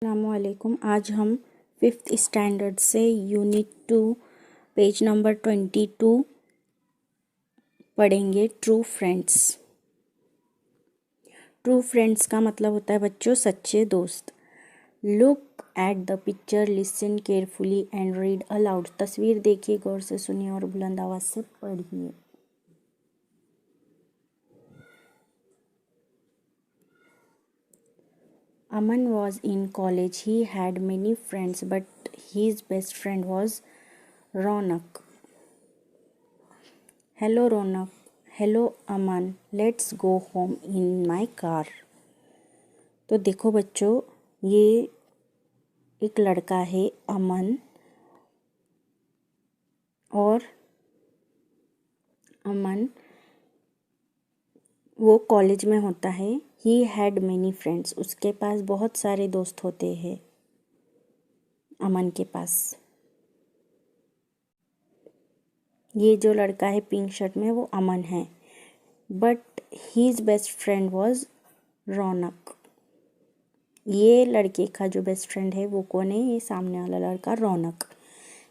अस्सलामुअलैकुम। आज हम 5th स्टैंडर्ड से यूनिट 2 पेज नंबर 22 पढ़ेंगे। True friends. ट्रू फ्रेंड्स का मतलब होता है बच्चों सच्चे दोस्त। Look at the picture, listen carefully and read aloud. तस्वीर देखिए, गौर से सुनिए और बुलंद आवाज से पढ़िए। Aman was in college. He had many friends, but his best friend was Ronak. Hello Ronak. Hello Aman. Let's go home in my car. तो देखो बच्चों, ये एक लड़का है अमन, और अमन वो कॉलेज में होता है। ही हैड मैनी फ्रेंड्स, उसके पास बहुत सारे दोस्त होते हैं अमन के पास। ये जो लड़का है पिंक शर्ट में वो अमन है। But his best friend was Raunak. ये लड़के का जो बेस्ट फ्रेंड है वो कौन है? ये सामने वाला लड़का रौनक।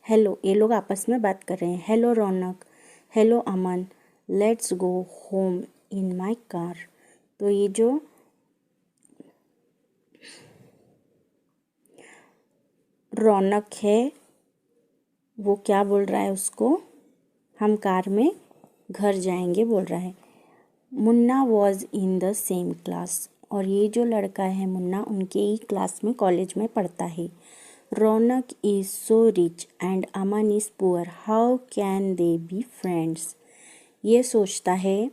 हेलो, ये लोग आपस में बात कर रहे हैं। Hello Raunak, hello Aman, let's go home in my car. तो ये जो रौनक है वो क्या बोल रहा है उसको? हम कार में घर जाएंगे बोल रहा है। Munna was in the same class, और ये जो लड़का है मुन्ना उनके ही क्लास में कॉलेज में पढ़ता है। Raunak is so rich and Aman is poor, how can they be friends. ये सोचता है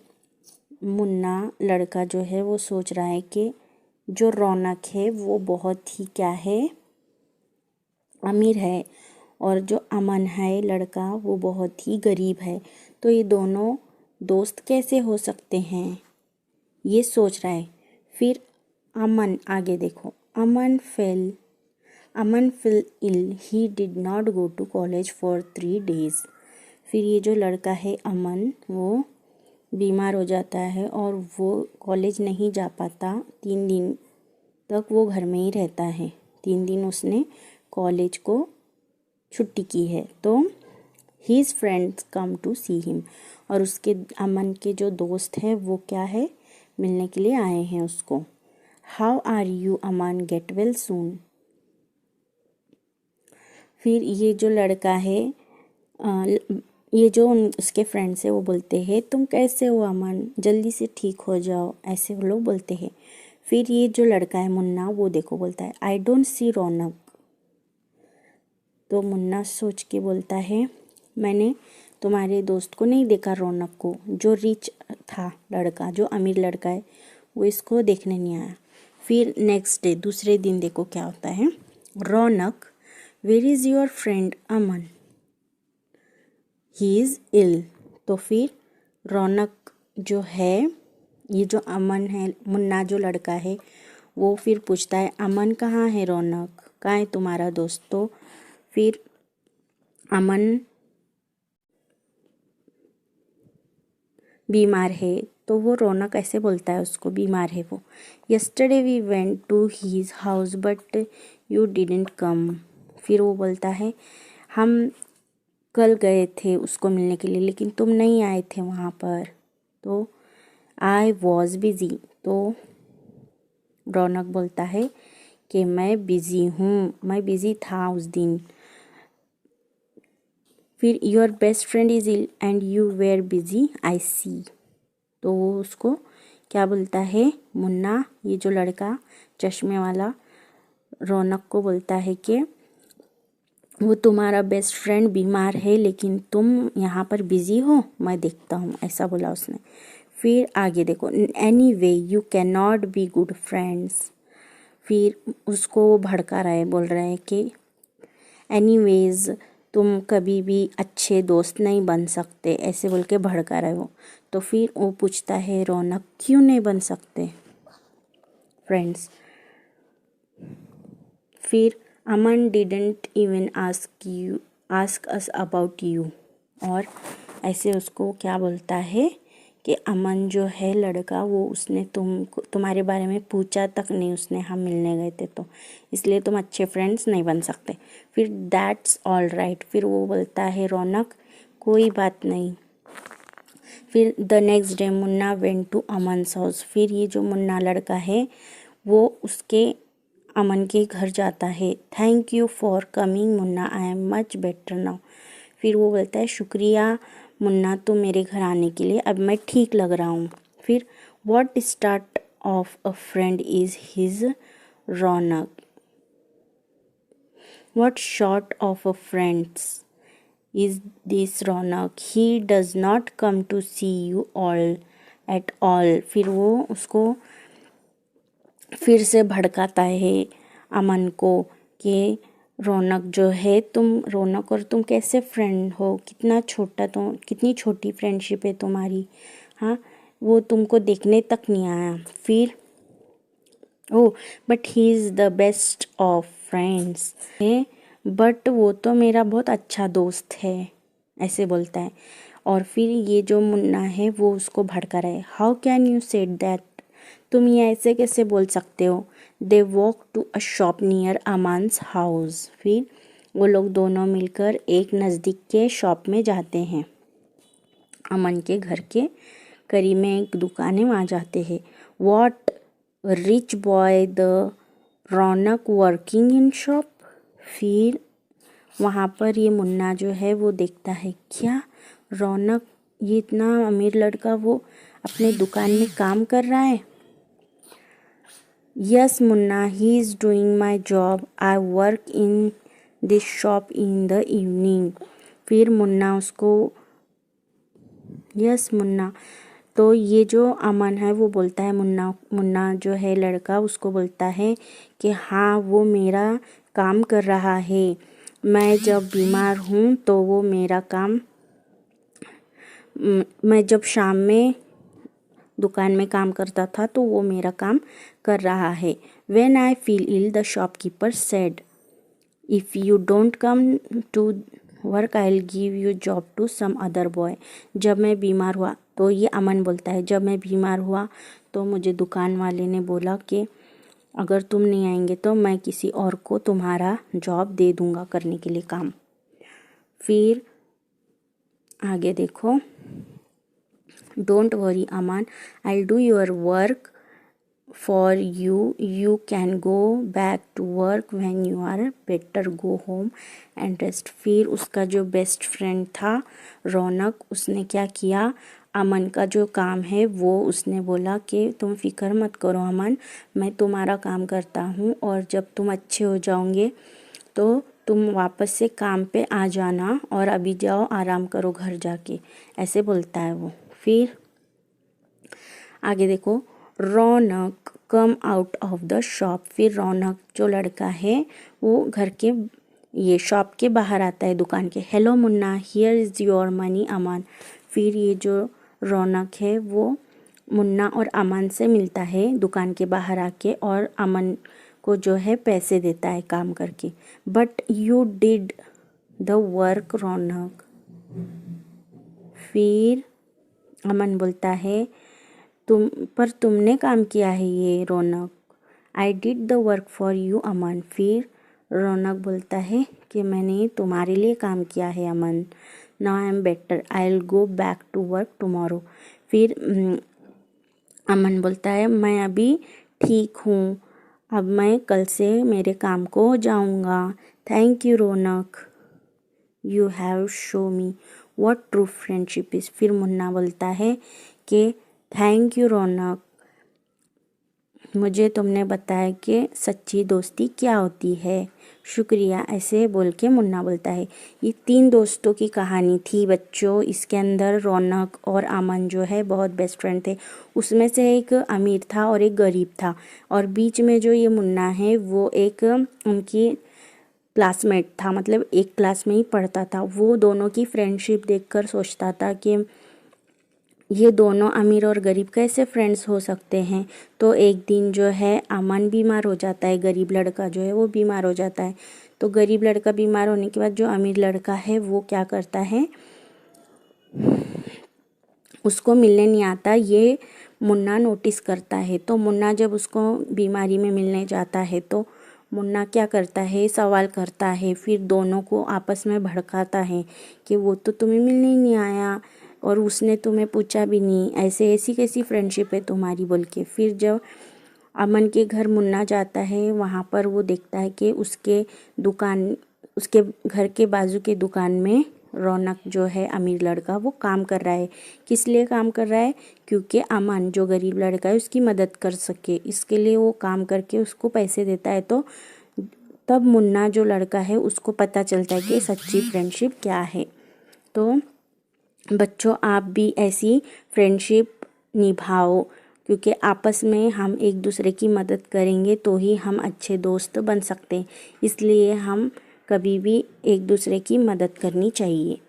मुन्ना, लड़का जो है वो सोच रहा है कि जो रौनक है वो बहुत ही क्या है, अमीर है, और जो अमन है लड़का वो बहुत ही गरीब है। तो ये दोनों दोस्त कैसे हो सकते हैं, ये सोच रहा है। फिर अमन, आगे देखो, Aman fell ill, he did not go to college for 3 days। फिर ये जो लड़का है अमन वो बीमार हो जाता है और वो कॉलेज नहीं जा पाता। 3 दिन तक वो घर में ही रहता है। 3 दिन उसने कॉलेज को छुट्टी की है। तो his friends come to see him, और उसके अमन के जो दोस्त हैं वो क्या है, मिलने के लिए आए हैं उसको। How are you Aman, get well soon. फिर ये जो लड़का है ये जो उसके फ्रेंड्स है वो बोलते हैं तुम कैसे हो अमन, जल्दी से ठीक हो जाओ, ऐसे वो लोग बोलते हैं। फिर ये जो लड़का है मुन्ना वो देखो बोलता है आई डोंट सी रौनक। तो मुन्ना सोच के बोलता है मैंने तुम्हारे दोस्त को नहीं देखा, रौनक को। जो रिच था लड़का, जो अमीर लड़का है, वो इसको देखने नहीं आया। फिर नेक्स्ट डे, दूसरे दिन देखो क्या होता है। Raunak, where is your friend Aman, he is ill. तो फिर रौनक जो है, ये जो अमन है, मुन्ना जो लड़का है, वो फिर पूछता है अमन कहाँ है, रौनक कहाँ है तुम्हारा दोस्त। तो फिर अमन बीमार है, तो वो रौनक ऐसे बोलता है उसको, बीमार है वो। Yesterday we went to his house but you didn't come. फिर वो बोलता है हम कल गए थे उसको मिलने के लिए लेकिन तुम नहीं आए थे वहाँ पर। तो आई वॉज बिज़ी। तो रौनक बोलता है कि मैं बिज़ी हूँ, मैं बिज़ी था उस दिन। फिर your best friend is ill and you were busy I see. तो वो उसको क्या बोलता है, मुन्ना, ये जो लड़का चश्मे वाला, रौनक को बोलता है कि वो तुम्हारा बेस्ट फ्रेंड बीमार है लेकिन तुम यहाँ पर बिज़ी हो, मैं देखता हूँ, ऐसा बोला उसने। फिर आगे देखो, any way you can not be good friends. फिर उसको वो भड़का रहा है, बोल रहा है कि एनीवेज तुम कभी भी अच्छे दोस्त नहीं बन सकते, ऐसे बोल के भड़का रहा है वो। तो फिर वो पूछता है रौनक क्यों नहीं बन सकते फ्रेंड्स। फिर Aman didn't even ask us about you, और ऐसे उसको क्या बोलता है कि अमन जो है लड़का, वो उसने तुम्हारे बारे में पूछा तक नहीं उसने, हम मिलने गए थे तो, इसलिए तुम अच्छे फ्रेंड्स नहीं बन सकते। फिर दैट्स ऑल राइट, फिर वो बोलता है रौनक कोई बात नहीं। फिर the next day Munna went to Aman's house, फिर ये जो मुन्ना लड़का है वो उसके अमन के घर जाता है। Thank you for coming Munna, I am much better now. फिर वो बोलता है शुक्रिया मुन्ना तुम मेरे घर आने के लिए, अब मैं ठीक लग रहा हूँ। फिर what start of a friend is his Raunak, what short of a friends is this Raunak, he does not come to see you all at all। फिर वो उसको फिर से भड़काता है अमन को कि रौनक जो है, रौनक और तुम कैसे फ्रेंड हो, कितनी छोटी फ्रेंडशिप है तुम्हारी, हाँ वो तुमको देखने तक नहीं आया। फिर oh but he is the best of friends है, बट वो तो मेरा बहुत अच्छा दोस्त है, ऐसे बोलता है। और फिर ये जो मुन्ना है वो उसको भड़का रहा है। How can you said that, तुम ये ऐसे कैसे बोल सकते हो। They walk to a shop near Aman's house, फिर वो लोग दोनों मिलकर एक नज़दीक के शॉप में जाते हैं। अमन के घर के करीब में एक दुकान है, वहाँ जाते हैं। What rich boy the Raunak working in shop, फिर वहाँ पर ये मुन्ना जो है वो देखता है, क्या रौनक ये इतना अमीर लड़का वो अपने दुकान में काम कर रहा है। Yes Munna he is doing my job, I work in this shop in the evening. फिर मुन्ना उसको यस मुन्ना, तो ये जो अमन है वो बोलता है, मुन्ना जो है लड़का उसको बोलता है कि हाँ वो मेरा काम कर रहा है, मैं जब बीमार हूँ तो वो मेरा काम, मैं जब शाम में दुकान में काम करता था तो वो मेरा काम कर रहा है। When I feel ill the shopkeeper said if you don't come to work I will give you job to some other boy. जब मैं बीमार हुआ, तो ये अमन बोलता है, जब मैं बीमार हुआ तो मुझे दुकान वाले ने बोला कि अगर तुम नहीं आएंगे तो मैं किसी और को तुम्हारा जॉब दे दूंगा करने के लिए काम। फिर आगे देखो, don't worry Aman, I do your work for you, you can go back to work when you are better, go home and rest. फिर उसका जो बेस्ट फ्रेंड था रौनक, उसने क्या किया, अमन का जो काम है वो उसने बोला कि तुम फिक्र मत करो अमन, मैं तुम्हारा काम करता हूँ और जब तुम अच्छे हो जाओगे तो तुम वापस से काम पे आ जाना और अभी जाओ आराम करो घर जाके, ऐसे बोलता है वो। फिर आगे देखो, Raunak come out of the shop, फिर रौनक जो लड़का है वो घर के ये शॉप के बाहर आता है, दुकान के। Hello Munna, here is your money Aman. फिर ये जो रौनक है वो मुन्ना और अमन से मिलता है दुकान के बाहर आके, और अमन को जो है पैसे देता है काम करके। But you did the work Raunak, फिर अमन बोलता है तुमने काम किया है ये Raunak. I did the work for you Aman, फिर रौनक बोलता है कि मैंने तुम्हारे लिए काम किया है Aman. Now I am better, I will go back to work tomorrow. फिर अमन बोलता है मैं अभी ठीक हूँ, अब मैं कल से मेरे काम को जाऊँगा। Thank you Raunak, you have show me what true friendship is. फिर मुन्ना बोलता है कि थैंक यू रौनक, मुझे तुमने बताया कि सच्ची दोस्ती क्या होती है, शुक्रिया, ऐसे बोल के मुन्ना बोलता है। ये 3 दोस्तों की कहानी थी बच्चों। इसके अंदर रौनक और अमन जो है बहुत बेस्ट फ्रेंड थे। उसमें से एक अमीर था और एक गरीब था, और बीच में जो ये मुन्ना है वो एक उनकी क्लासमेट था, मतलब एक क्लास में ही पढ़ता था। वो दोनों की फ्रेंडशिप देखकर सोचता था कि ये दोनों अमीर और गरीब कैसे फ्रेंड्स हो सकते हैं। तो एक दिन जो है अमन बीमार हो जाता है, गरीब लड़का जो है वो बीमार हो जाता है। तो गरीब लड़का बीमार होने के बाद जो अमीर लड़का है वो क्या करता है, उसको मिलने नहीं आता, ये मुन्ना नोटिस करता है। तो मुन्ना जब उसको बीमारी में मिलने जाता है तो मुन्ना क्या करता है, सवाल करता है, फिर दोनों को आपस में भड़काता है कि वो तो तुम्हें मिलने ही नहीं आया और उसने तुम्हें पूछा भी नहीं, ऐसे ऐसी कैसी फ्रेंडशिप है तुम्हारी बोल के। फिर जब अमन के घर मुन्ना जाता है, वहाँ पर वो देखता है कि उसके घर के बाजू के दुकान में रौनक जो है अमीर लड़का वो काम कर रहा है। किस लिए काम कर रहा है? क्योंकि अमन जो गरीब लड़का है उसकी मदद कर सके, इसके लिए वो काम करके उसको पैसे देता है। तो तब मुन्ना जो लड़का है उसको पता चलता है कि सच्ची फ्रेंडशिप क्या है। तो बच्चों, आप भी ऐसी फ्रेंडशिप निभाओ, क्योंकि आपस में हम एक दूसरे की मदद करेंगे तो ही हम अच्छे दोस्त बन सकते हैं। इसलिए हम कभी भी एक दूसरे की मदद करनी चाहिए।